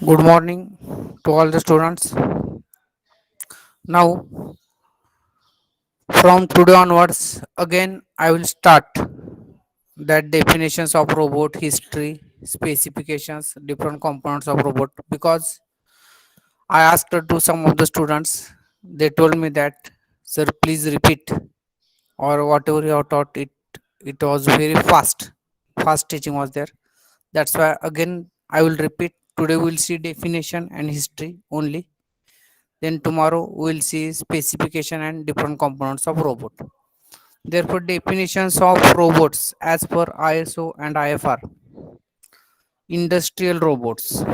Good morning to all the students. Now, from today onwards, again I will start that definitions of robot, history, specifications, different components of robot. Because I asked to some of the students, they told me that, sir, please repeat or whatever you have taught. It was very fast. Fast teaching was there. That's why again I will repeat. Today we will see definition and history only. Then tomorrow we will see specification and different components of robot. Therefore, definitions of robots as per ISO and IFR. Industrial robots.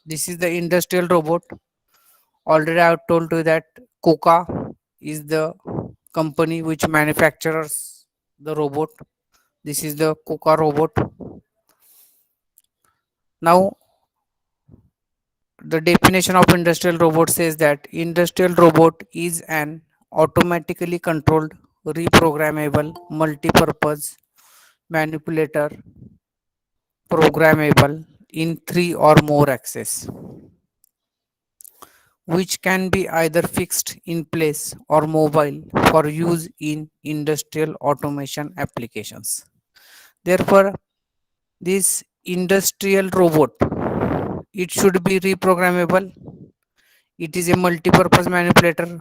This is the industrial robot. Already I have told you that KUKA is the company which manufactures the robot. This is the KUKA robot. Now, the definition of industrial robot says that industrial robot is an automatically controlled, reprogrammable, multi-purpose manipulator programmable in three or more axes, which can be either fixed in place or mobile for use in industrial automation applications. Therefore, this industrial robot, it should be reprogrammable. It is a multi-purpose manipulator.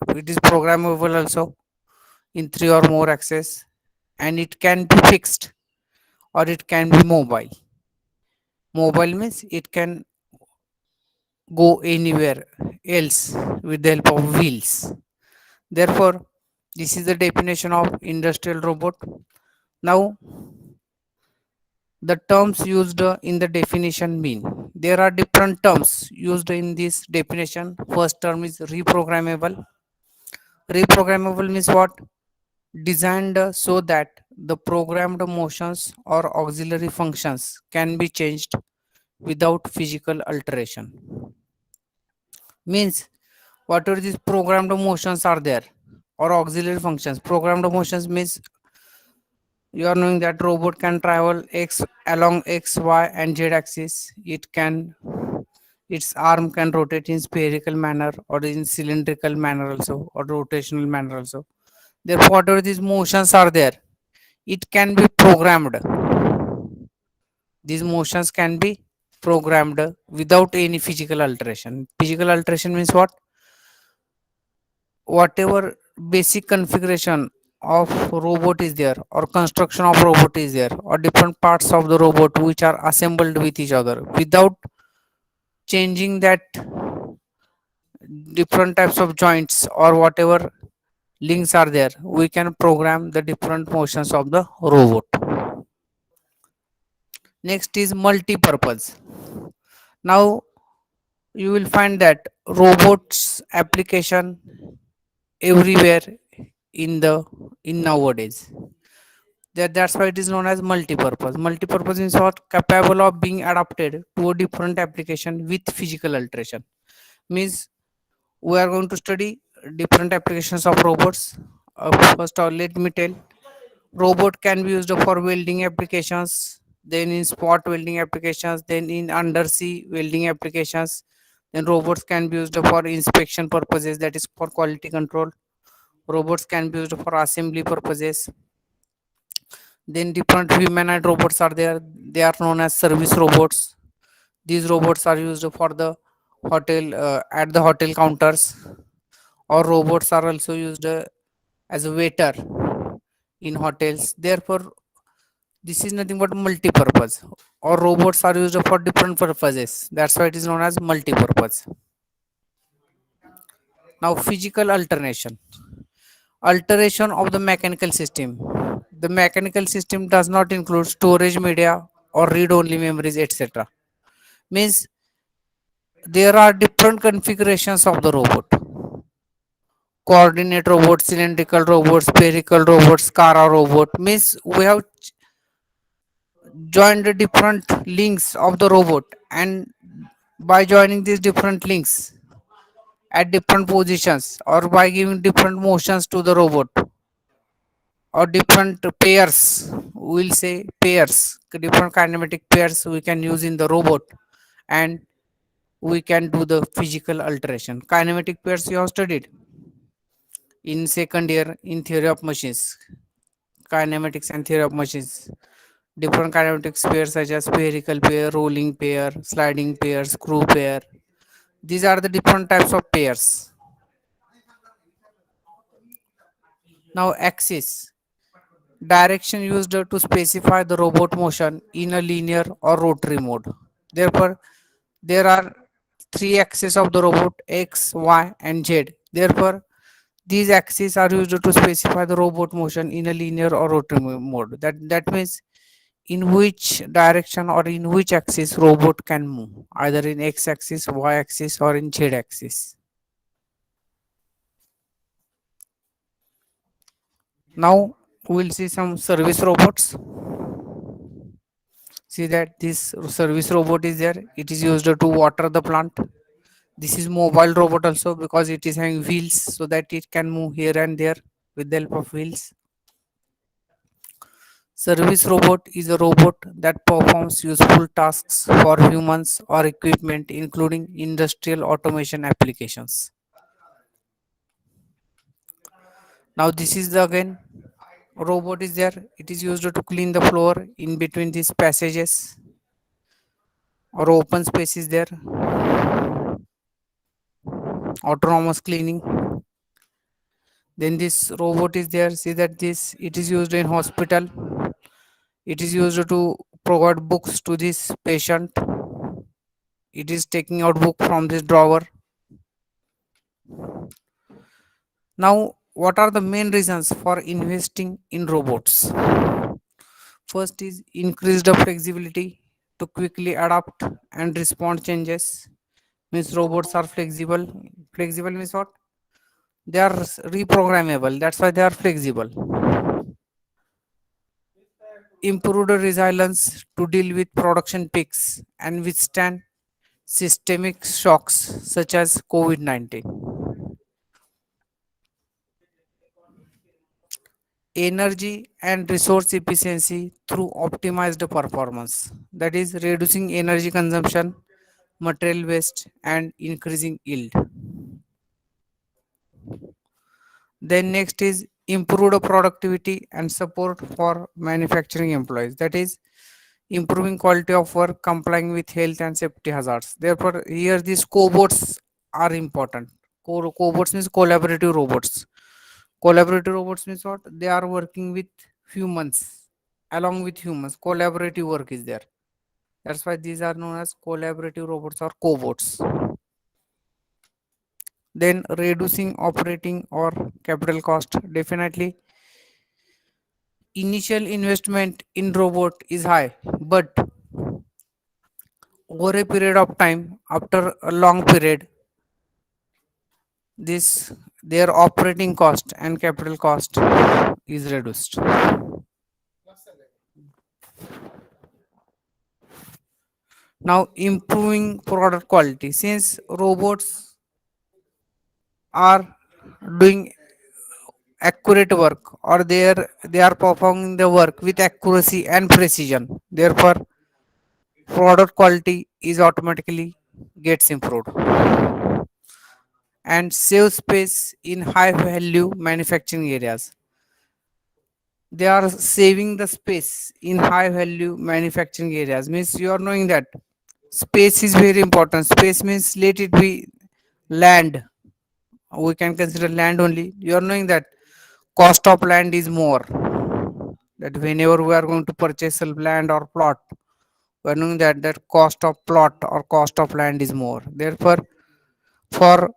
It is programmable also in three or more axes, and it can be fixed or it can be mobile. Mobile means it can go anywhere else with the help of wheels. Therefore, this is the definition of industrial robot. Now, the terms used in the definition mean there are different terms used in this definition. First term is reprogrammable. Reprogrammable means what? Designed so that the programmed motions or auxiliary functions can be changed without physical alteration. Means whatever these programmed motions are there or auxiliary functions. Programmed motions means you are knowing that robot can travel x along x, y, and z axis. Its arm can rotate in spherical manner or in cylindrical manner also or rotational manner also. Therefore, whatever these motions are there, it can be programmed. These motions can be programmed without any physical alteration. Physical alteration means what? Whatever basic configuration of robot is there or construction of robot is there or different parts of the robot which are assembled with each other without changing that different types of joints or whatever links are there, we can program the different motions of the robot. Next is multi-purpose. Now you will find that robots application everywhere in nowadays. That's why it is known as multi-purpose. Multi-purpose is what? Capable of being adapted to a different application with physical alteration. Means we are going to study different applications of robots. First of all, let me tell, robot can be used for welding applications, then in spot welding applications, then in undersea welding applications. Then robots can be used for inspection purposes, that is for quality control. Robots can be used for assembly purposes. Then different humanoid robots are there. They are known as service robots. These robots are used for the hotel at the hotel counters, or robots are also used as a waiter in hotels. Therefore, this is nothing but multi-purpose. Or robots are used for different purposes. That's why it is known as multi-purpose. Now, physical alternation. Alteration of the mechanical system. The mechanical system does not include storage media or read-only memories, etc. Means there are different configurations of the robot. Coordinate robot, cylindrical robot, spherical robot, SCARA robot. Means we have joined the different links of the robot, and by joining these different links at different positions or by giving different motions to the robot or different pairs, we'll say pairs, different kinematic pairs we can use in the robot, and we can do the physical alteration. Kinematic pairs you have studied in second year in theory of machines, kinematics and theory of machines. Different kinematics pairs such as spherical pair, rolling pair, sliding pair, screw pair. These are the different types of pairs. Now axis. Direction used to specify the robot motion in a linear or rotary mode. Therefore, there are three axes of the robot X, Y, and Z. Therefore, these axes are used to specify the robot motion in a linear or rotary mode. That means in which direction or in which axis robot can move, either in X axis, Y axis, or in Z axis. Now we'll see some service robots. See that this service robot is there. It is used to water the plant. This is mobile robot also because it is having wheels so that it can move here and there with the help of wheels. Service robot is a robot that performs useful tasks for humans or equipment, including industrial automation applications. Now, this is the again robot is there. It is used to clean the floor in between these passages or open spaces there. Autonomous cleaning. Then this robot is there. See that this it is used in hospital. It is used to provide books to this patient. It is taking out book from this drawer. Now, what are the main reasons for investing in robots? First is increased flexibility to quickly adapt and respond changes. Means robots are flexible. Flexible means what? They are reprogrammable. That's why they are flexible. Improved resilience to deal with production peaks and withstand systemic shocks such as COVID 19. Energy and resource efficiency through optimized performance, that is, reducing energy consumption, material waste, and increasing yield. Then, next is improved productivity and support for manufacturing employees, that is, improving quality of work, complying with health and safety hazards. Therefore, here these cobots are important. Cobots means collaborative robots. Collaborative robots means what? They are working with humans, along with humans. Collaborative work is there. That's why these are known as collaborative robots or cobots. Then reducing operating or capital cost. Definitely, initial investment in robot is high, but over a period of time, after a long period, this their operating cost and capital cost is reduced. Now, improving product quality, since robots are doing accurate work or they are performing the work with accuracy and precision, therefore product quality is automatically gets improved and save space in high value manufacturing areas. They are saving the space in high value manufacturing areas, means you are knowing that space is very important. Space means let it be land, we can consider land only. You are knowing that cost of land is more, that whenever we are going to purchase a land or plot, we are knowing that cost of plot or cost of land is more. Therefore, for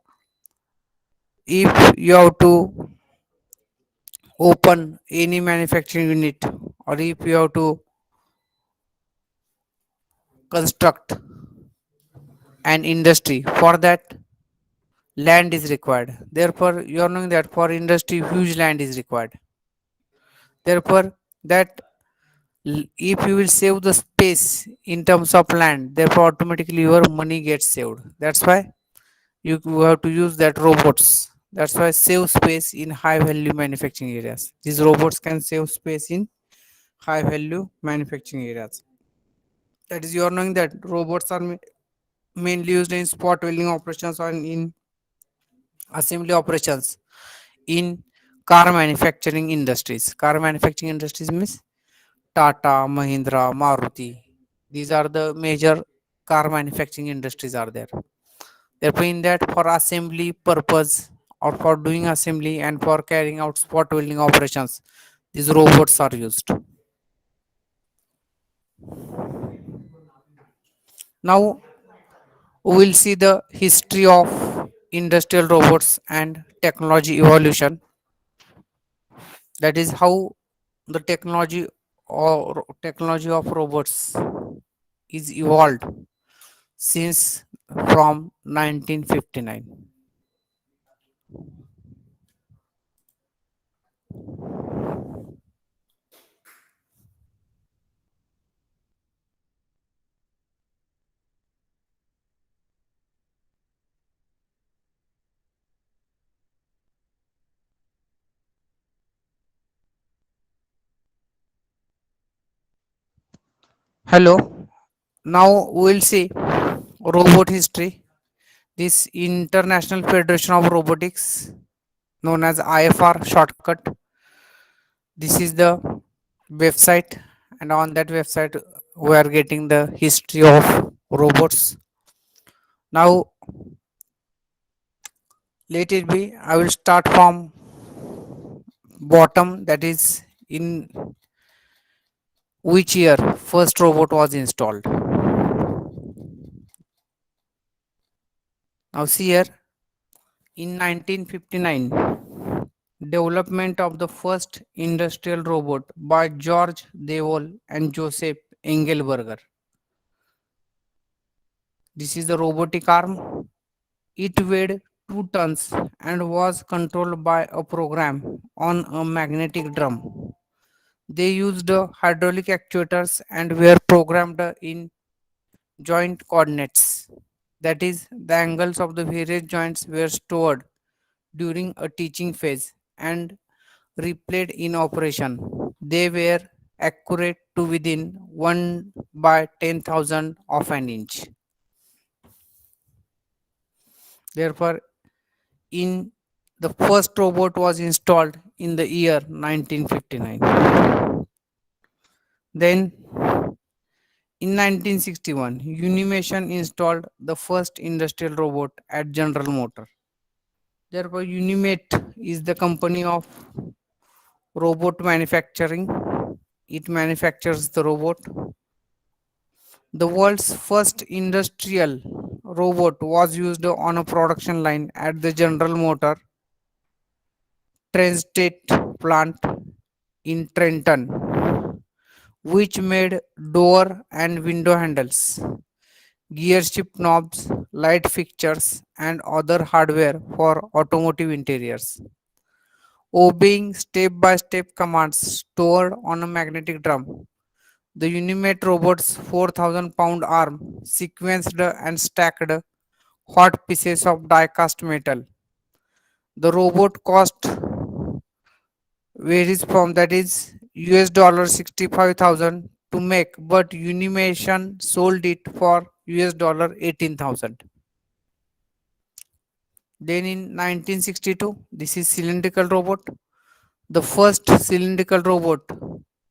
if you have to open any manufacturing unit or if you have to construct an industry, for that land is required. Therefore, you are knowing that for industry huge land is required. Therefore, that if you will save the space in terms of land, therefore automatically your money gets saved. That's why you have to use that robots. That's why save space in high value manufacturing areas. These robots can save space in high value manufacturing areas. That is, you are knowing that robots are mainly used in spot welding operations or in assembly operations in car manufacturing industries. Car manufacturing industries means Tata, Mahindra, Maruti. These are the major car manufacturing industries are there. Therefore, in that for assembly purpose or for doing assembly and for carrying out spot welding operations, these robots are used. Now we will see the history of industrial robots and technology evolution. That is how the technology of robots is evolved since from 1959. Hello, now we will see robot history. This International Federation of Robotics, known as IFR shortcut, this is the website, and on that website, we are getting the history of robots. Now, let it be. I will start from bottom, that is in which year first robot was installed. Now, see here in 1959, development of the first industrial robot by George Devol and Joseph Engelberger. This is the robotic arm. It weighed 2 tons and was controlled by a program on a magnetic drum. They used hydraulic actuators and were programmed in joint coordinates. That is, the angles of the various joints were stored during a teaching phase and replayed in operation. They were accurate to within 1 by 10,000 of an inch. Therefore, in the first robot was installed in the year 1959. Then in 1961, Unimation installed the first industrial robot at General Motor. Therefore, Unimate is the company of robot manufacturing. It manufactures the robot. The world's first industrial robot was used on a production line at the General Motor Transit plant in Trenton, which made door and window handles, gear shift knobs, light fixtures, and other hardware for automotive interiors. Obeying step by step commands stored on a magnetic drum, the Unimate robot's 4,000-pound arm sequenced and stacked hot pieces of die cast metal. The robot cost varies from, that is US dollar 65,000 to make, but Unimation sold it for US dollar 18,000. Then in 1962, this is cylindrical robot. The first cylindrical robot,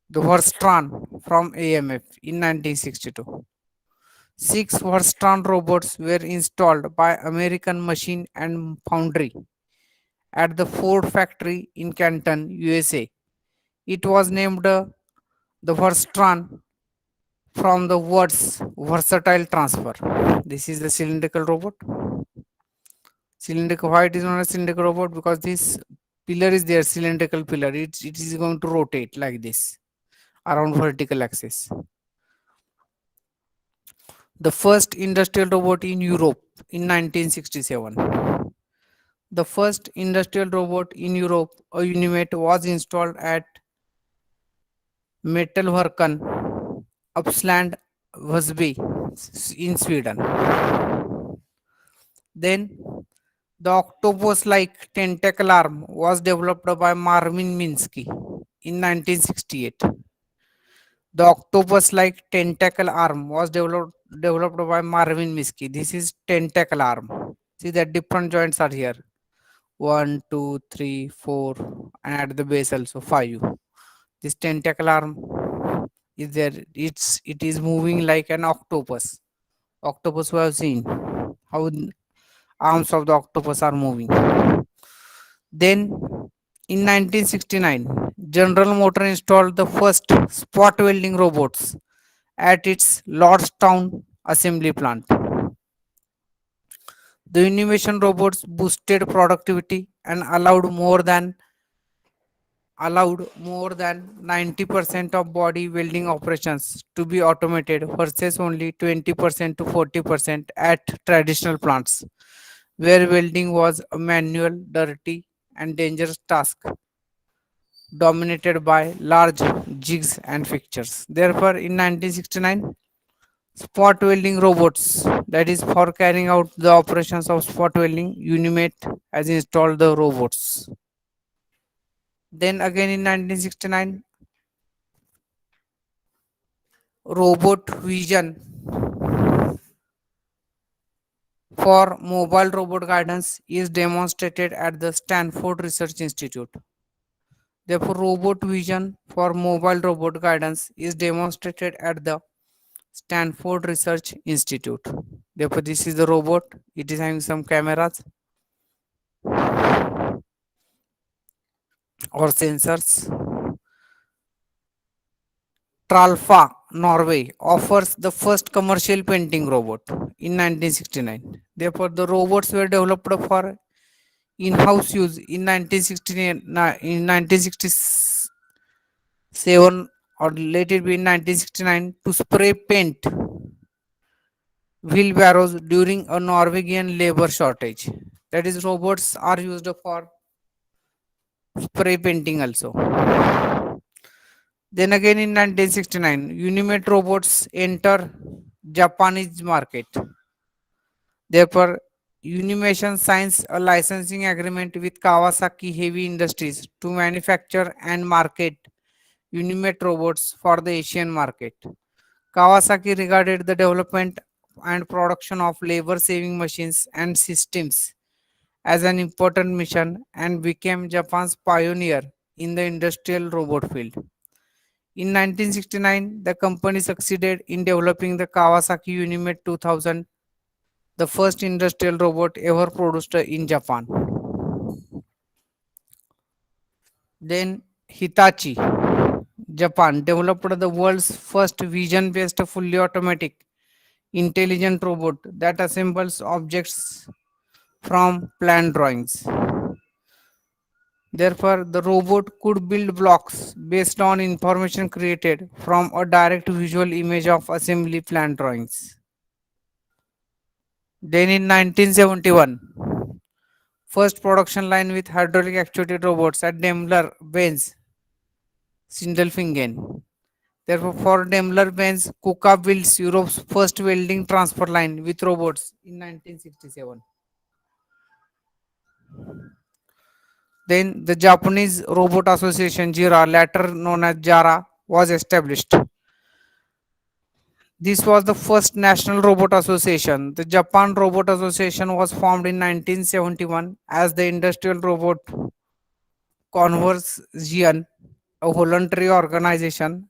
the Verstran from AMF in 1962. Six Verstran robots were installed by American Machine and Foundry at the Ford factory in Canton, USA. It was named the Verstran from the words versatile transfer. This is the cylindrical robot. Cylindrical, why it is known as cylindrical robot? Because this pillar is there, cylindrical pillar. It is going to rotate like this around vertical axis. The first industrial robot in Europe in 1967. The first industrial robot in Europe, a Unimate, was installed at Metalverken, Uppsland, Väsby in Sweden. Then the octopus-like tentacle arm was developed by Marvin Minsky in 1968. The octopus-like tentacle arm was developed by Marvin Minsky. This is tentacle arm. See that different joints are here. One, two, three, four, and at the base also five. This tentacle arm is there. It is moving like an octopus. Octopus we have seen how arms of the octopus are moving. Then in 1969, General Motor installed the first spot welding robots at its Lordstown assembly plant. The innovation robots boosted productivity and allowed more than 90% of body welding operations to be automated versus only 20% to 40% at traditional plants, where welding was a manual, dirty, and dangerous task dominated by large jigs and fixtures. Therefore, in 1969, spot welding robots, that is for carrying out the operations of spot welding, Unimate has installed the robots. Then again in 1969, robot vision for mobile robot guidance is demonstrated at the Stanford Research Institute. Therefore, robot vision for mobile robot guidance is demonstrated at the Stanford Research Institute. Therefore, this is the robot. It is having some cameras or sensors. Tralfa, Norway, offers the first commercial painting robot in 1969. Therefore, the robots were developed for in-house use in 1967 or later be in 1969 to spray paint wheelbarrows during a Norwegian labor shortage. That is, robots are used for spray painting also. Then again in 1969, Unimate robots enter Japanese market. Therefore, Unimation signs a licensing agreement with Kawasaki Heavy Industries to manufacture and market Unimate robots for the Asian market. Kawasaki regarded the development and production of labor saving machines and systems as an important mission and became Japan's pioneer in the industrial robot field. In 1969, the company succeeded in developing the Kawasaki Unimate 2000, the first industrial robot ever produced in Japan. Then Hitachi, Japan, developed the world's first vision based fully automatic intelligent robot that assembles objects from plan drawings. Therefore, the robot could build blocks based on information created from a direct visual image of assembly plan drawings. Then in 1971, first production line with hydraulic actuated robots at Daimler Benz Sindelfingen. Therefore, for Daimler Benz, KUKA builds Europe's first welding transfer line with robots in 1967. Then the Japanese Robot Association JIRA, later known as JARA, was established. This was the first national robot association. The Japan Robot Association was formed in 1971 as the Industrial Robot Conversion, a voluntary organization.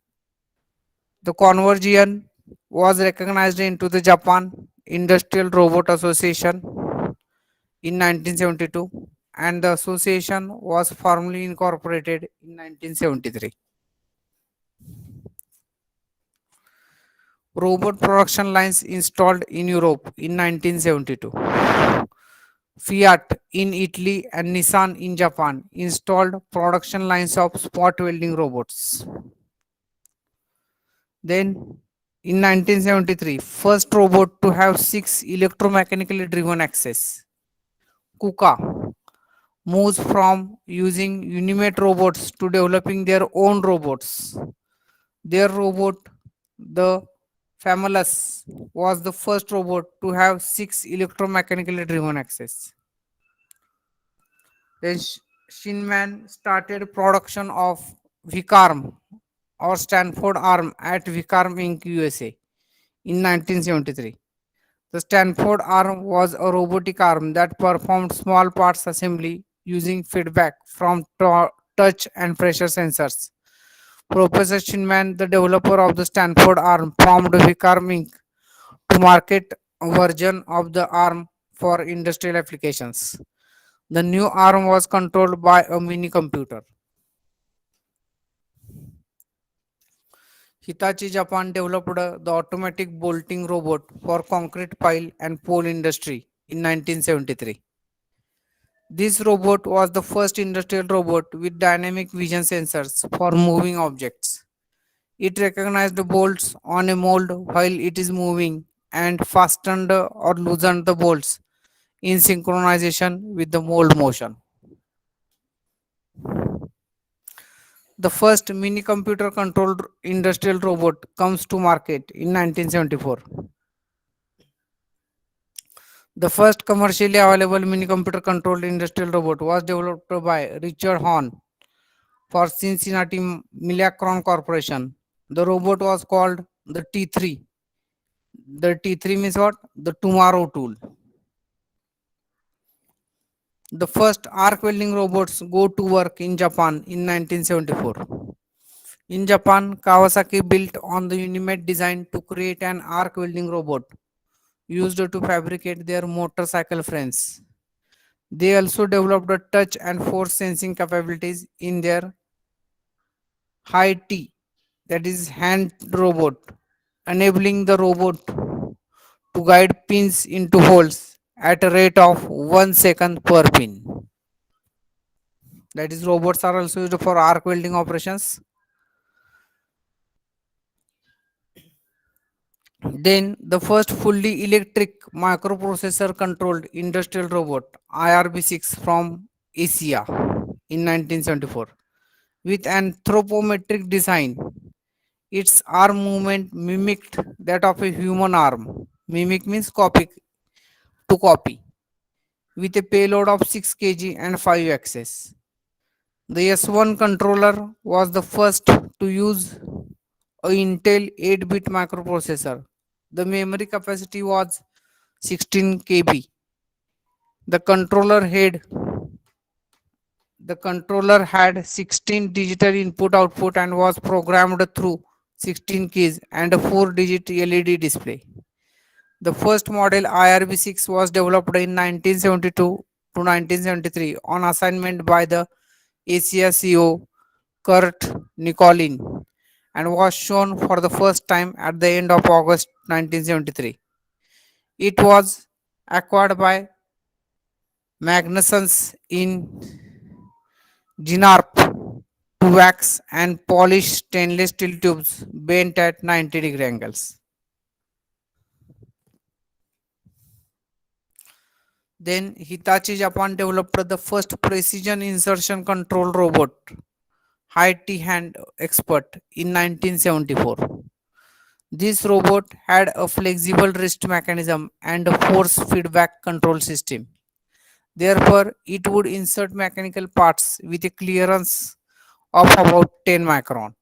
The Conversion was recognized into the Japan Industrial Robot Association in 1972 and the association was formally incorporated in 1973. Robot production lines installed in Europe in 1972. Fiat in Italy and Nissan in Japan installed production lines of spot welding robots. Then in 1973, first robot to have 6 electromechanically driven axes. KUKA moves from using Unimate robots to developing their own robots. Their robot, the Famulus, was the first robot to have 6 electromechanically driven axes. Then Shinman started production of Vicarm, or Stanford Arm at Vicarm Inc. USA in 1973. The Stanford Arm was a robotic arm that performed small parts assembly using feedback from touch and pressure sensors. Professor Shinman, the developer of the Stanford Arm, formed Vicarm Inc. to market a version of the arm for industrial applications. The new arm was controlled by a mini computer. Hitachi Japan developed the automatic bolting robot for concrete pile and pole industry in 1973. This robot was the first industrial robot with dynamic vision sensors for moving objects. It recognized the bolts on a mold while it is moving and fastened or loosened the bolts in synchronization with the mold motion. The first mini computer controlled industrial robot comes to market in 1974. The first commercially available mini computer controlled industrial robot was developed by Richard Horn for Cincinnati Milacron Corporation. The robot was called the T3. The T3 means what? The tomorrow tool. The first arc welding robots go to work in Japan in 1974. In Japan, Kawasaki built on the Unimate design to create an arc welding robot used to fabricate their motorcycle frames. They also developed a touch and force sensing capabilities in their high T, that is hand robot, enabling the robot to guide pins into holes at a rate of 1 second per pin. That is, robots are also used for arc welding operations. Then the first fully electric microprocessor controlled industrial robot IRB6 from Asia in 1974 with anthropometric design. Its arm movement mimicked that of a human arm. Mimic means copy, to copy, with a payload of 6 kg and 5 axes. The S1 controller was the first to use a Intel 8-bit microprocessor. The memory capacity was 16 KB. The controller had the controller had 16 digital input output and was programmed through 16 keys and a 4-digit LED display. The first model IRB6 was developed in 1972 to 1973 on assignment by the Asia CEO Kurt Nicolin and was shown for the first time at the end of August 1973. It was acquired by Magnusson's in Ginarp to wax and polish stainless steel tubes bent at 90-degree angles. Then Hitachi Japan developed the first precision insertion control robot, High T Hand Expert, in 1974. This robot had a flexible wrist mechanism and a force feedback control system. Therefore, it would insert mechanical parts with a clearance of about 10 micron.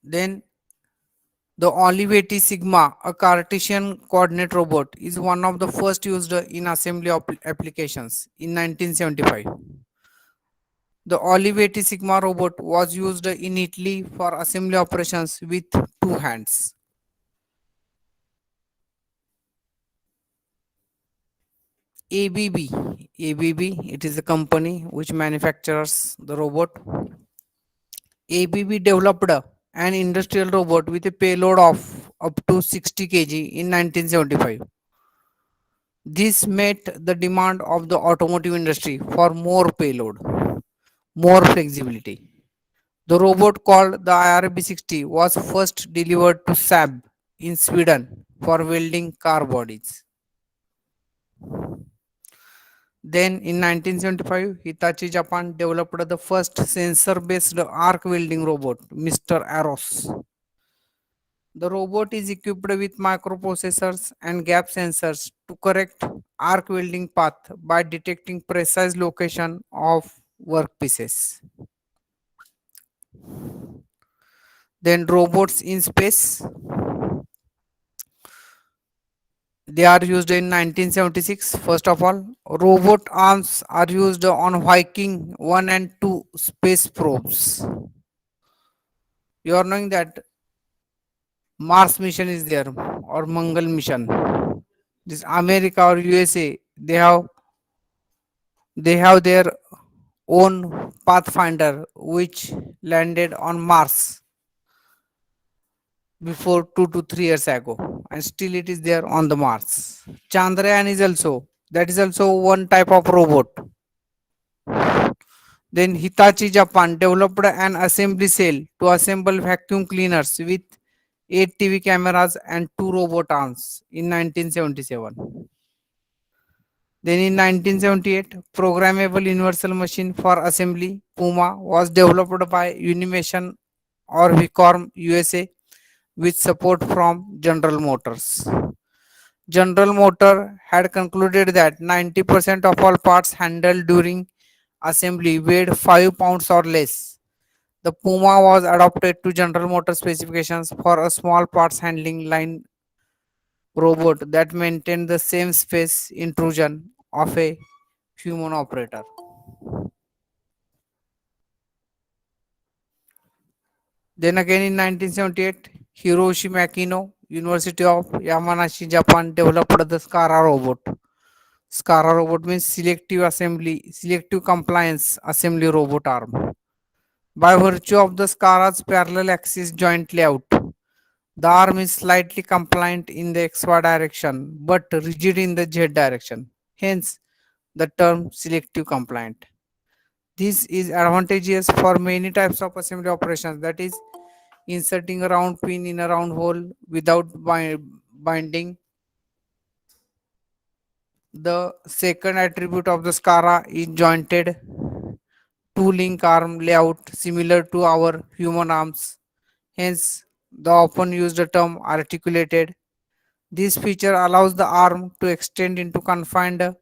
Then the Olivetti Sigma, a Cartesian coordinate robot, is one of the first used in assembly applications in 1975. The Olivetti Sigma robot was used in Italy for assembly operations with two hands. ABB, ABB, it is a company which manufactures the robot. ABB developed an industrial robot with a payload of up to 60 kg in 1975. This met the demand of the automotive industry for more payload, more flexibility. The robot called the IRB60 was first delivered to Saab in Sweden for welding car bodies. Then in 1975, Hitachi Japan developed the first sensor based arc welding robot, Mr. Arrows. The robot is equipped with microprocessors and gap sensors to correct arc welding path by detecting precise location of workpieces. Then robots in space, they are used in 1976. First of all, robot arms are used on Viking 1 and 2 space probes. You are knowing that Mars mission is there or Mangal mission. This America or USA, they have their own Pathfinder which landed on Mars before 2 to 3 years ago, and still it is there on the Mars. Chandrayaan is also, that is also one type of robot. Then Hitachi Japan developed an assembly cell to assemble vacuum cleaners with 8 TV cameras and 2 robot arms in 1977. Then in 1978, programmable universal machine for assembly Puma was developed by Unimation or Vicorm USA with support from General Motors. General Motor had concluded that 90% of all parts handled during assembly weighed 5 pounds or less. The Puma was adapted to General Motors specifications for a small parts handling line robot that maintained the same space intrusion of a human operator. Then again in 1978, Hiroshi Makino, University of Yamanashi, Japan, developed the SCARA robot. SCARA robot means selective compliance assembly robot arm. By virtue of the SCARA's parallel axis joint layout, the arm is slightly compliant in the XY direction but rigid in the Z direction. Hence, the term selective compliant. This is advantageous for many types of assembly operations, that is, inserting a round pin in a round hole without binding. The second attribute of the SCARA is jointed two link arm layout similar to our human arms. Hence, the often used term articulated. This feature allows the arm to extend into confined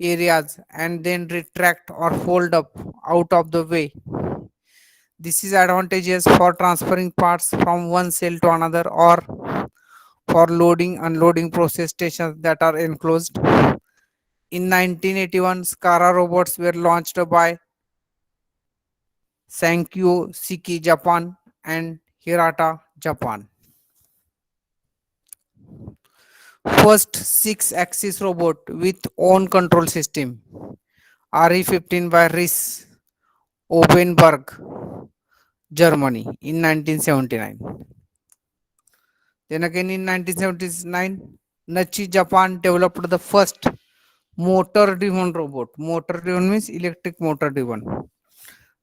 areas and then retract or fold up out of the way. This is advantageous for transferring parts from one cell to another or for loading unloading process stations that are enclosed. In 1981, SCARA robots were launched by Sankyo Siki Japan and Hirata Japan. First 6-axis robot with own control system, RE-15 by Ries Obenberg, Germany in 1979. Then again in 1979, Nachi Japan developed the first motor driven robot. Motor driven means electric motor driven.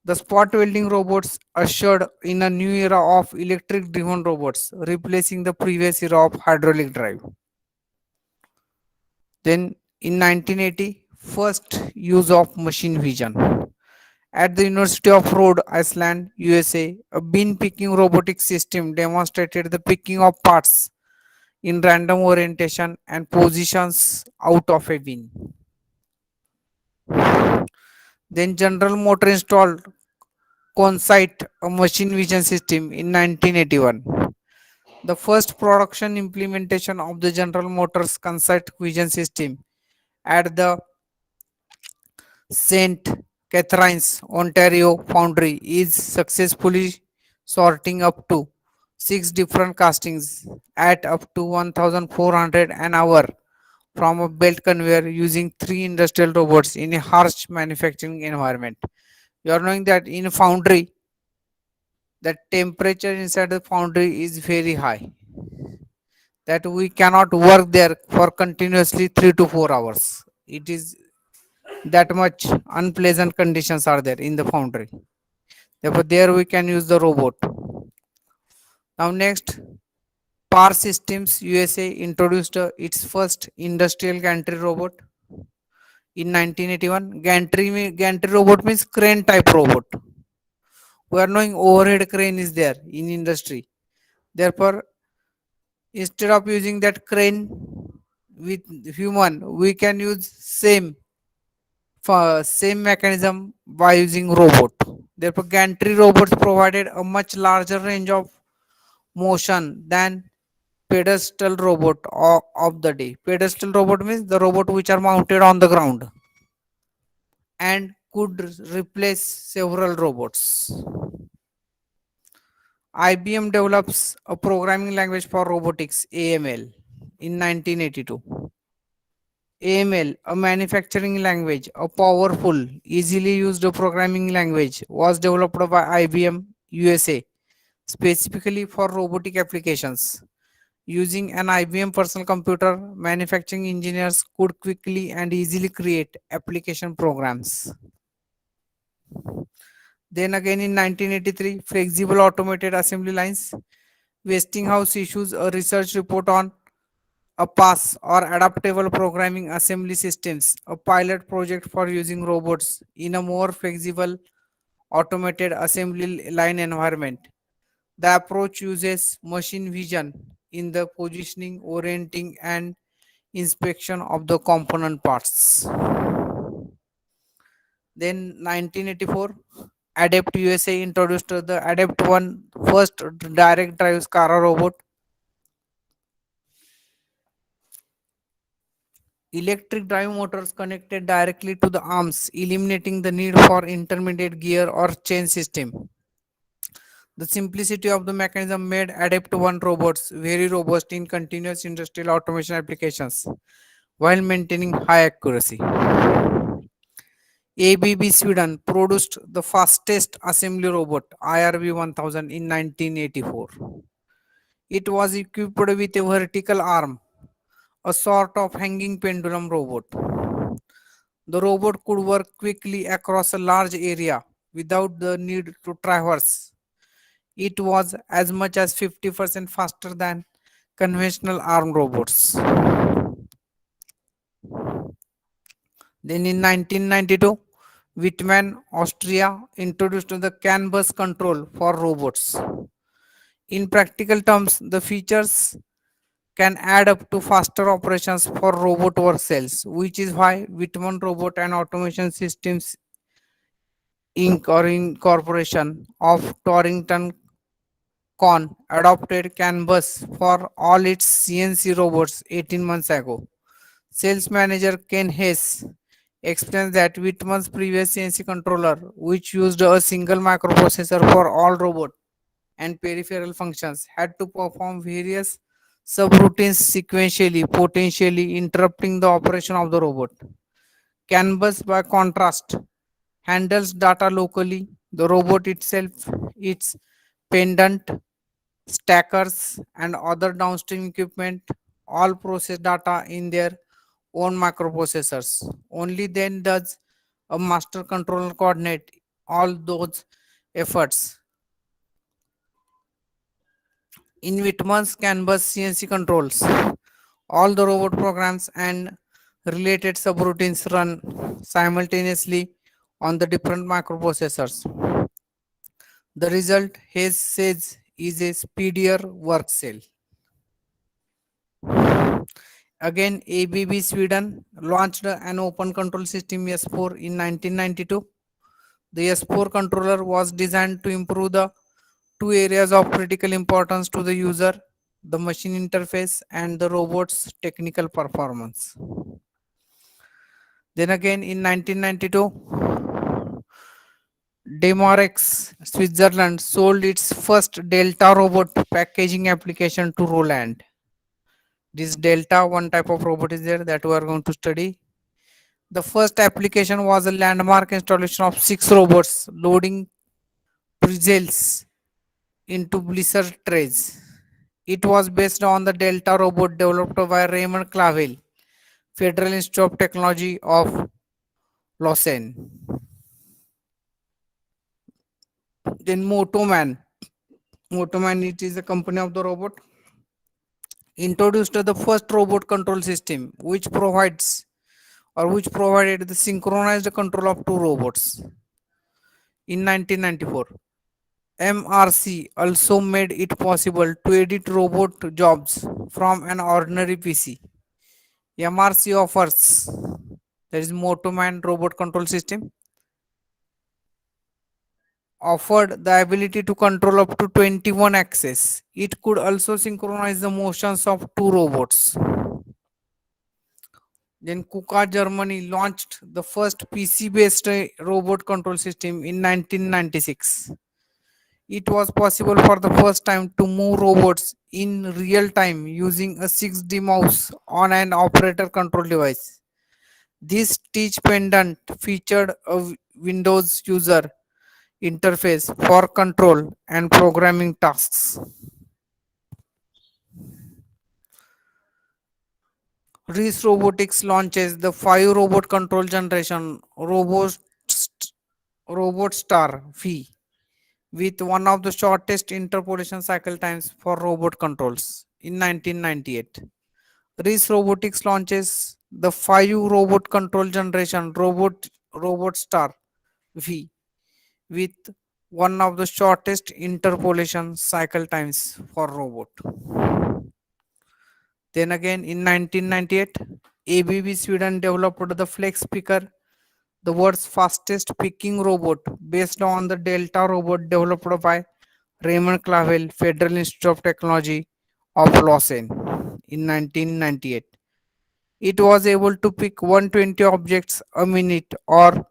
The spot welding robots ushered in a new era of electric driven robots, replacing the previous era of hydraulic drive. Then in 1980, first use of machine vision. At the University of Rhode Island, USA, a bin picking robotic system demonstrated the picking of parts in random orientation and positions out of a bin. Then General Motor installed Consight, a machine vision system in 1981. The first production implementation of the General Motors Consight vision system at the St. Catharines, Ontario foundry is successfully sorting up to 6 different castings at up to 1400 an hour from a belt conveyor using 3 industrial robots in a harsh manufacturing environment. You are knowing that in foundry, the temperature inside the foundry is very high, that we cannot work there for continuously 3 to 4 hours. It is that much unpleasant conditions are there in the foundry. Therefore, there we can use the robot. Now, next, Par Systems USA introduced its first industrial gantry robot in 1981. Gantry robot means crane type robot. We are knowing overhead crane is there in industry. Therefore, Instead of using that crane with human, we can use same mechanism by using robot. Therefore, gantry robots provided a much larger range of motion than pedestal robot of the day. Pedestal robot means the robot which are mounted on the ground and could replace several robots. IBM develops a programming language for robotics AML in 1982. AML, a manufacturing language, a powerful, easily used programming language, was developed by IBM USA specifically for robotic applications. Using an IBM personal computer, manufacturing engineers could quickly and easily create application programs. Then again in 1983, flexible automated assembly lines, Westinghouse issues a research report on a PASS or adaptable programming assembly systems, a pilot project for using robots in a more flexible automated assembly line environment. The approach uses machine vision in the positioning, orienting, and inspection of the component parts. Then 1984, Adapt USA introduced the Adapt 1 first direct drive SCARA robot. Electric drive motors connected directly to the arms, eliminating the need for intermediate gear or chain system. The simplicity of the mechanism made Adapt 1 robots very robust in continuous industrial automation applications while maintaining high accuracy. ABB Sweden produced the fastest assembly robot IRB 1000 in 1984. It was equipped with a vertical arm, a sort of hanging pendulum robot. The robot could work quickly across a large area without the need to traverse. It was as much as 50% faster than conventional arm robots. Then in 1992, Wittmann, Austria introduced the CAN bus control for robots. In practical terms, the features can add up to faster operations for robot work cells, which is why Wittmann Robot and Automation Systems Inc. or incorporation of Torrington Con adopted CAN bus for all its CNC robots 18 months ago. Sales manager Ken Hess explains that Wittmann's previous CNC controller, which used a single microprocessor for all robot and peripheral functions, had to perform various subroutines sequentially, potentially interrupting the operation of the robot. CAN bus, by contrast, handles data locally. The robot itself, its pendant, stackers, and other downstream equipment all process data in their own microprocessors. Only then does a master controller coordinate all those efforts. In Wittmann's Canvas CNC controls, all the robot programs and related subroutines run simultaneously on the different microprocessors. The result, Hayes says, is a speedier work cell. Again, ABB Sweden launched an open control system S4 in 1992. The S4 controller was designed to improve the two areas of critical importance to the user, the machine interface and the robot's technical performance. Then again in 1992, Demorex Switzerland sold its first Delta robot packaging application to Roland. This Delta, one type of robot is there that we are going to study. The first application was a landmark installation of 6 robots loading pretzels into blizzard trays. It was based on the Delta robot developed by Raymond Clavel, Federal Institute of Technology of Lausanne. Then Motoman. Motoman, it is the company of the robot, introduced the first robot control system which provided the synchronized control of 2 robots in 1994. MRC also made it possible to edit robot jobs from an ordinary PC. MRC offers, that is Motoman Robot Control System, offered the ability to control up to 21 axes. It could also synchronize the motions of two robots. Then KUKA Germany launched the first PC-based robot control system in 1996. It was possible for the first time to move robots in real time using a 6D mouse on an operator control device. This teach pendant featured a Windows user interface for control and programming tasks. Reese Robotics launches the 5 robot control generation Robot Star V with one of the shortest interpolation cycle times for robot controls in 1998. Reese Robotics launches the 5 robot control generation Robot Star V with one of the shortest interpolation cycle times for robot. Then again in 1998, ABB Sweden developed the Flex Picker, the world's fastest picking robot based on the Delta robot developed by Raymond Clavel Federal Institute of Technology of Lausanne in 1998. It was able to pick 120 objects a minute or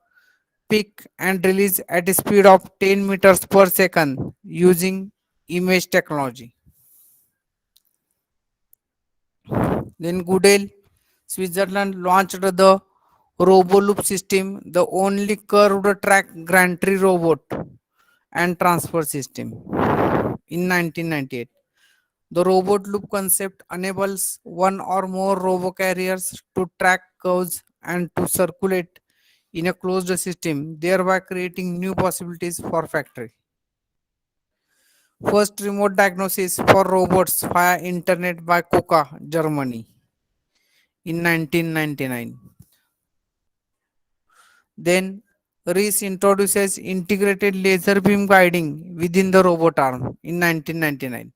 pick and release at a speed of 10 meters per second using image technology. Then Goodale, Switzerland launched the RoboLoop system, the only curved track gantry robot and transfer system in 1998. The robot loop concept enables one or more robocarriers to track curves and to circulate in a closed system, thereby creating new possibilities for factory. First remote diagnosis for robots via internet by KUKA, Germany in 1999. Then Reese introduces integrated laser beam guiding within the robot arm in 1999.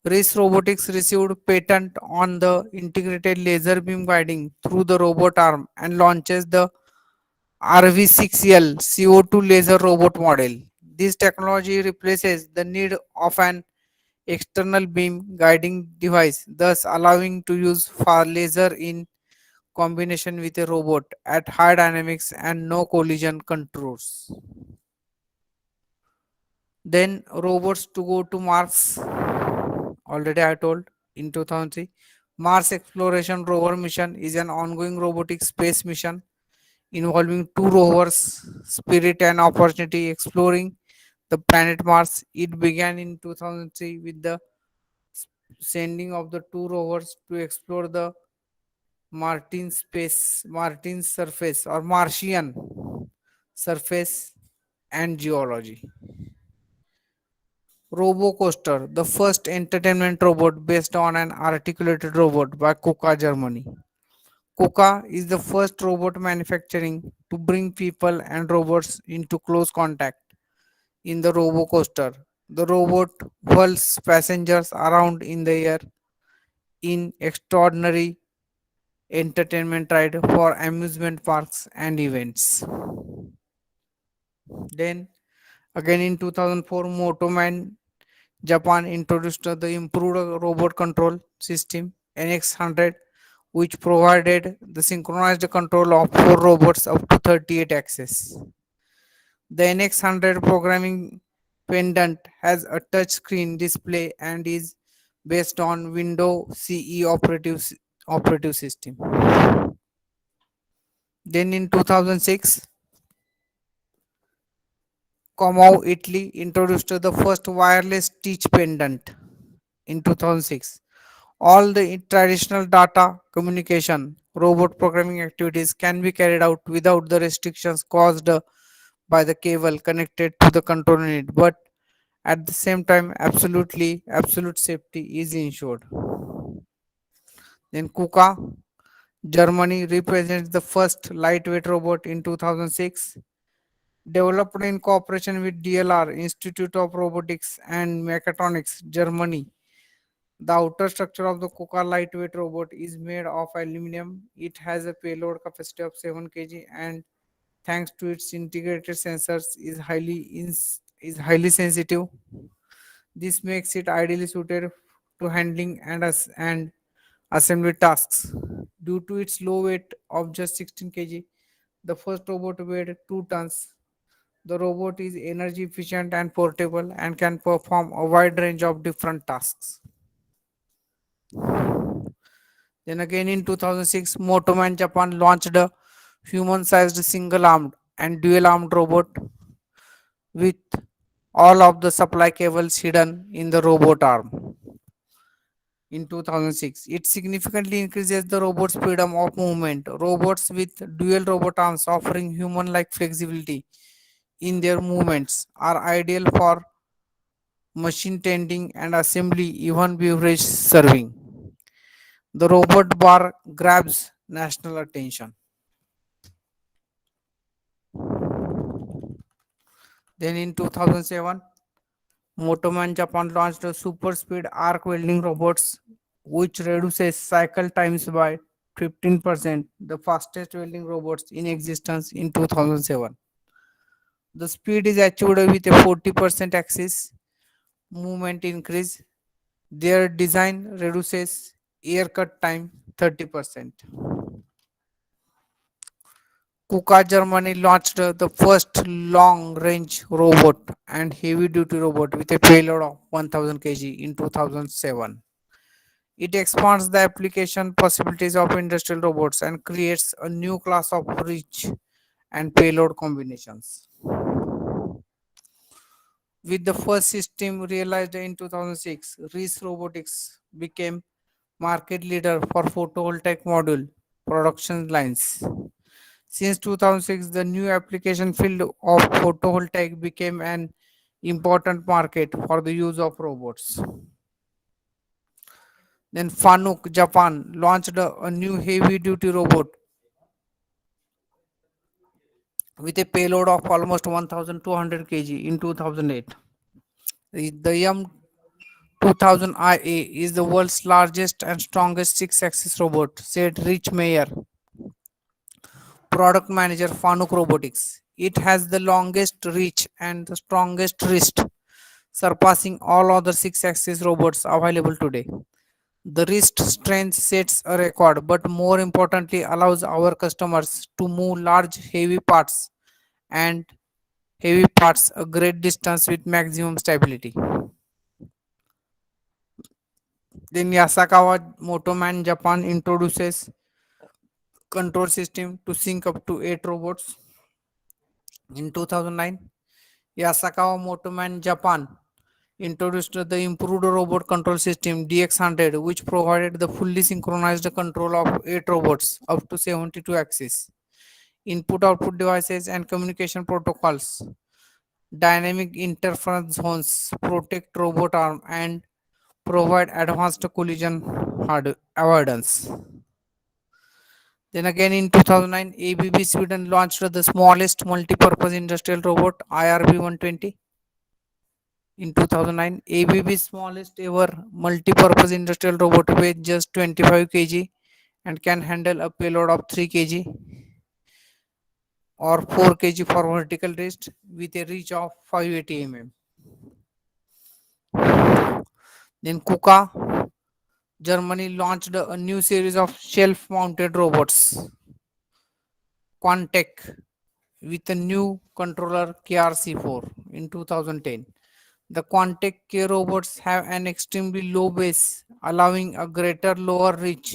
Reese Robotics received patent on the integrated laser beam guiding through the robot arm and launches the RV6L CO2 laser robot model. This technology replaces the need of an external beam guiding device, thus allowing to use far laser in combination with a robot at high dynamics and no collision controls. Then robots to go to Mars. Already I told in 2003. Mars Exploration Rover mission is an ongoing robotic space mission involving two rovers, Spirit and Opportunity, exploring the planet Mars. It began in 2003 with the sending of the two rovers to explore the Martian surface or Martian surface and geology. RoboCoaster, the first entertainment robot based on an articulated robot by KUKA, Germany. KUKA is the first robot manufacturing to bring people and robots into close contact in the RoboCoaster. The robot whirls passengers around in the air in extraordinary entertainment ride for amusement parks and events. Then again in 2004, Motoman Japan introduced the improved robot control system NX100, which provided the synchronized control of four robots up to 38 axes. The NX100 programming pendant has a touch screen display and is based on Windows CE operative system. Then in 2006, Comau Italy introduced the first wireless teach pendant in 2006. All the traditional data communication, robot programming activities can be carried out without the restrictions caused by the cable connected to the control unit, but at the same time, absolute safety is ensured. Then KUKA, Germany represents the first lightweight robot in 2006. Developed in cooperation with DLR, Institute of Robotics and Mechatronics, Germany. The outer structure of the KUKA lightweight robot is made of aluminum. It has a payload capacity of 7 kg and thanks to its integrated sensors is highly sensitive. This makes it ideally suited to handling and assembly tasks. Due to its low weight of just 16 kg, the first robot weighed 2 tons. The robot is energy efficient and portable and can perform a wide range of different tasks. Then again in 2006, Motoman Japan launched a human-sized single-armed and dual-armed robot with all of the supply cables hidden in the robot arm. In 2006, it significantly increases the robot's freedom of movement. Robots with dual robot arms offering human-like flexibility in their movements are ideal for machine tending and assembly, even beverage serving. The robot bar grabs national attention. Then in 2007, Motoman Japan launched a super speed arc welding robots which reduces cycle times by 15%, the fastest welding robots in existence in 2007. The speed is achieved with a 40% axis movement increase. Their design reduces air cut time 30%. KUKA Germany launched the first long range robot and heavy duty robot with a payload of 1000 kg in 2007. It expands the application possibilities of industrial robots and creates a new class of reach and payload combinations. With the first system realized in 2006, Reese Robotics became market leader for photovoltaic module production lines. Since 2006, the new application field of photovoltaic became an important market for the use of robots. Then Fanuc, Japan, launched a new heavy-duty robot with a payload of almost 1,200 kg in 2008. The M2000IA is the world's largest and strongest six-axis robot, said Rich Mayer, product manager Fanuc Robotics. It has the longest reach and the strongest wrist, surpassing all other six-axis robots available today. The wrist strength sets a record, but more importantly, allows our customers to move large, and heavy parts a great distance with maximum stability. Then Yasakawa Motoman Japan introduces control system to sync up to 8 robots. In 2009, Yasakawa Motoman Japan introduced the improved robot control system DX100, which provided the fully synchronized control of 8 robots up to 72 axes, input output devices, and communication protocols. Dynamic interference zones protect robot arm and provide advanced collision avoidance. Then again in 2009, ABB Sweden launched the smallest multi-purpose industrial robot IRB 120. In 2009, ABB's smallest ever multi-purpose industrial robot weighs just 25 kg and can handle a payload of 3 kg or 4 kg for vertical rest with a reach of 580 mm. Then KUKA, Germany launched a new series of shelf-mounted robots, Quantec, with a new controller KRC4 in 2010. The Quantec K robots have an extremely low base, allowing a greater lower reach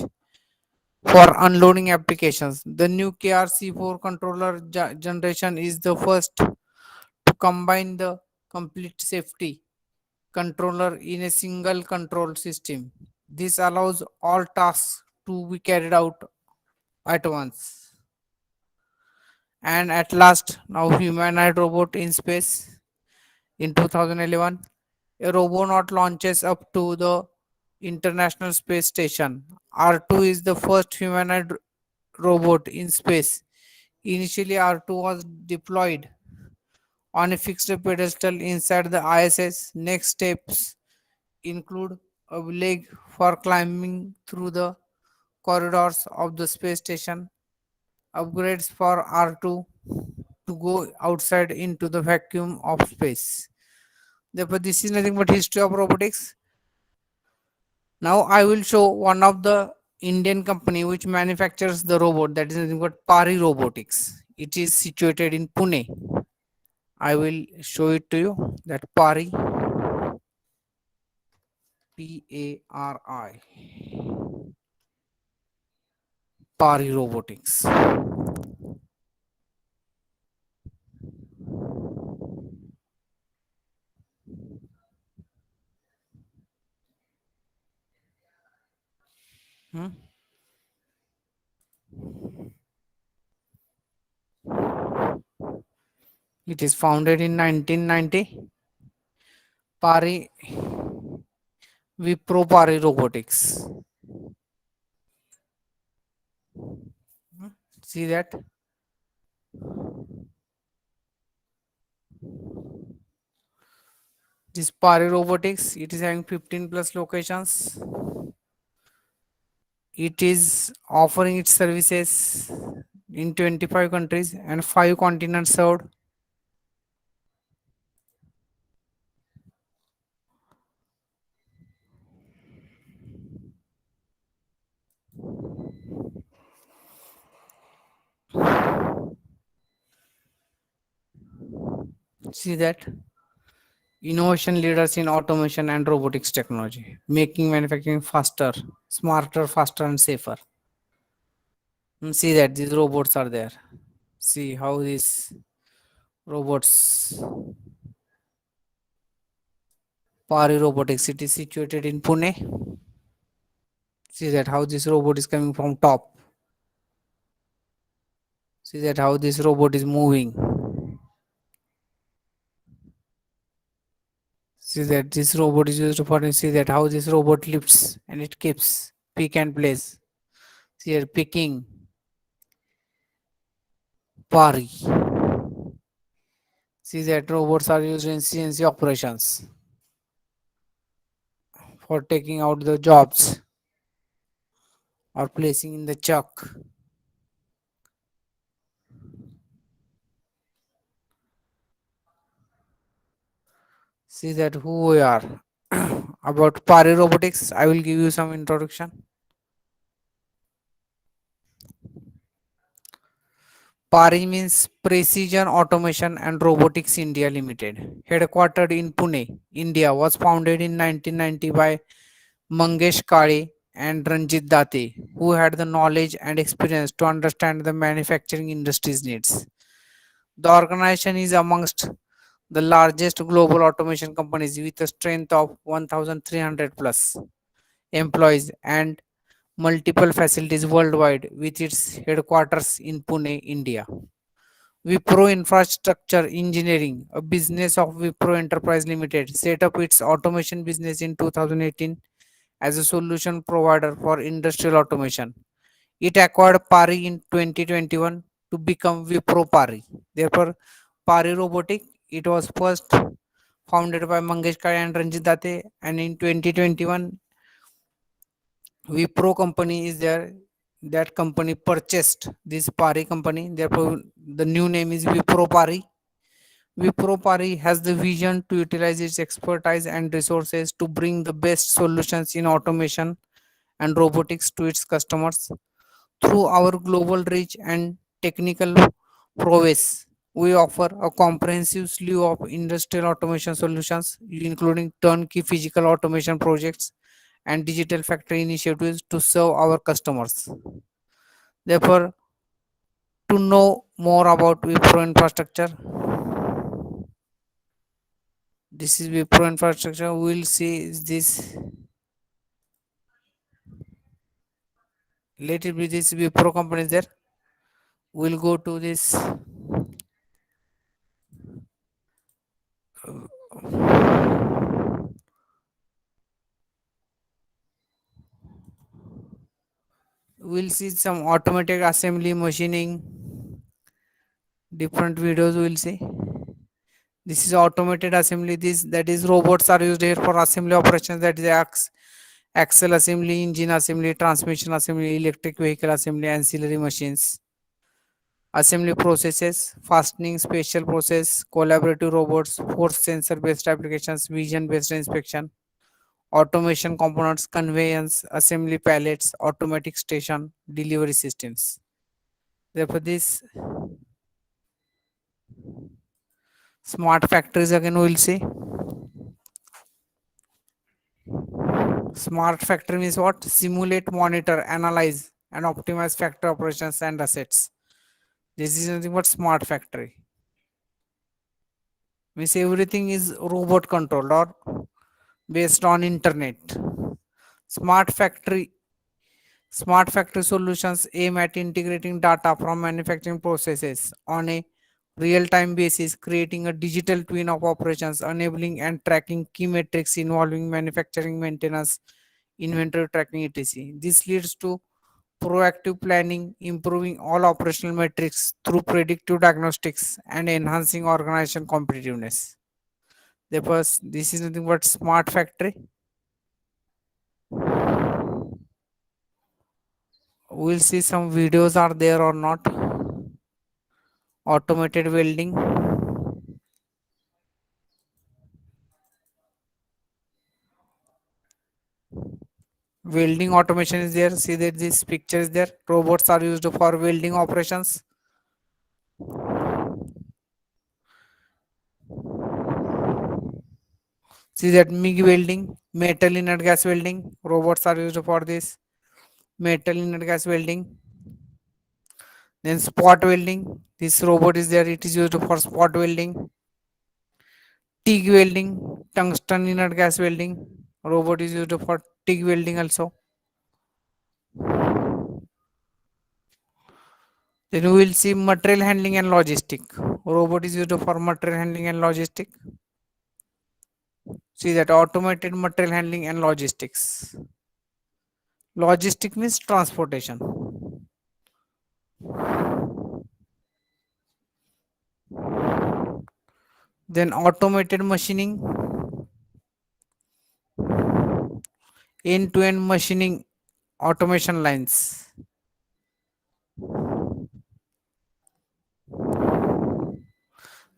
for unloading applications. The new KRC4 controller generation is the first to combine the complete safety controller in a single control system. This allows all tasks to be carried out at once. And at last, now humanoid robot in space in 2011, a robonaut launches up to the International Space Station. R2 is the first humanoid robot in space. Initially, R2 was deployed on a fixed pedestal inside the ISS. Next steps include a leg for climbing through the corridors of the space station, upgrades for R2 to go outside into the vacuum of space. Therefore, this is nothing but history of robotics. Now I will show one of the Indian company which manufactures the robot, that is nothing but Pari Robotics. It is situated in Pune. I will show it to you that Pari Pari Robotics. Hmm? It is founded in 1990. Pari Wipro Pari Robotics. See that? This Pari Robotics, it is having 15 plus locations. It is offering its services in 25 countries and 5 continents served. See that? Innovation leaders in automation and robotics technology, making manufacturing faster, smarter, faster, and safer. See that these robots are there. See how these robots, Pari Robotics, it is situated in Pune. See that how this robot is coming from top. See that how this robot is moving. See that this robot is used for, see that how this robot lifts and it keeps pick and place. See here picking Pari. See that robots are used in CNC operations for taking out the jobs or placing in the chuck. See that who we are. About Pari Robotics, I will give you some introduction. Pari means Precision Automation and Robotics India Limited, headquartered in Pune, India, was founded in 1990 by Mangesh Kale and Ranjit Date, who had the knowledge and experience to understand the manufacturing industry's needs. The organization is amongst the largest global automation companies with a strength of 1,300 plus employees and multiple facilities worldwide with its headquarters in Pune, India. Wipro Infrastructure Engineering, a business of Wipro Enterprise Limited, set up its automation business in 2018 as a solution provider for industrial automation. It acquired Pari in 2021 to become Wipro Pari. Therefore, Pari Robotic, it was first founded by Mangesh Kale and Ranjit Date, and in 2021, Wipro company is there. That company purchased this Pari company. Therefore, the new name is Wipro Pari. Wipro Pari has the vision to utilize its expertise and resources to bring the best solutions in automation and robotics to its customers. Through our global reach and technical prowess, we offer a comprehensive slew of industrial automation solutions, including turnkey physical automation projects and digital factory initiatives to serve our customers. Therefore, to know more about Wipro infrastructure, this is Wipro infrastructure. We will see this. Let it be this Wipro company there. We'll go to this. We'll see some automatic assembly machining. Different videos we'll see. This is automated assembly. This that is robots are used here for assembly operations. That is axle assembly, engine assembly, transmission assembly, electric vehicle assembly, ancillary machines. Assembly processes, fastening, special process, collaborative robots, force sensor based applications, vision based inspection, automation components, conveyance, assembly pallets, automatic station, delivery systems. Therefore, this smart factories again we will see. Smart factory means what? Simulate, monitor, analyze, and optimize factory operations and assets. This is nothing but smart factory. Means everything is robot controlled or based on internet. Smart factory Smart factory solutions aim at integrating data from manufacturing processes on a real-time basis, creating a digital twin of operations, enabling and tracking key metrics involving manufacturing maintenance, inventory tracking, etc. This leads to proactive planning, improving all operational metrics through predictive diagnostics and enhancing organization competitiveness. Therefore, this is nothing but smart factory. We'll see some videos are there or not. Automated welding. Welding automation is there. See that this picture is there. Robots are used for welding operations. See that MIG welding, metal inert gas welding. Robots are used for this. Metal inert gas welding. Then spot welding. This robot is there. It is used for spot welding. TIG welding. Tungsten inert gas welding. Robot is used for TIG welding also. Then we will see material handling and logistic. Robot is used for material handling and logistic. See that automated material handling and logistics. Logistic means transportation. Then automated machining, end-to-end machining automation lines.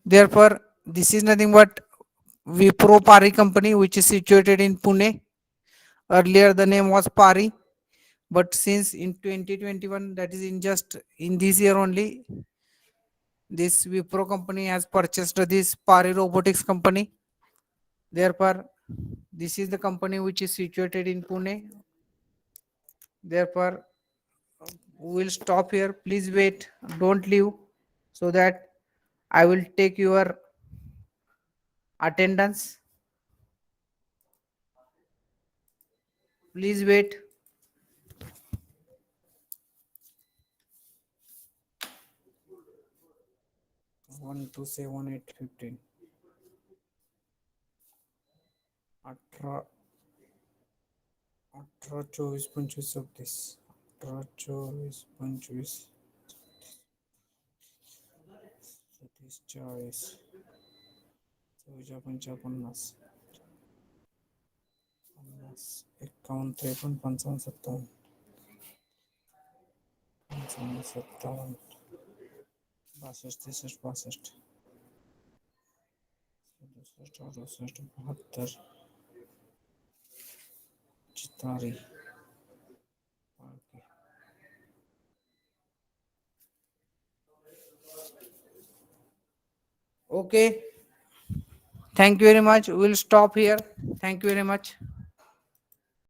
Therefore, this is nothing but Wipro Pari company which is situated in Pune. Earlier the name was Pari, but since in 2021, that is in just in this year only, this Wipro company has purchased this Pari Robotics company. Therefore, this is the company which is situated in Pune. Therefore, we will stop here. Please wait. Don't leave so that I will take your attendance. Please wait. 1 2 7 8 15 18 18 24 25 26 18 24 25 30 40 54 50 51 53 55 57 55 57 62 63 64 65 66 67 Okay. Thank you very much. We'll stop here. Thank you very much.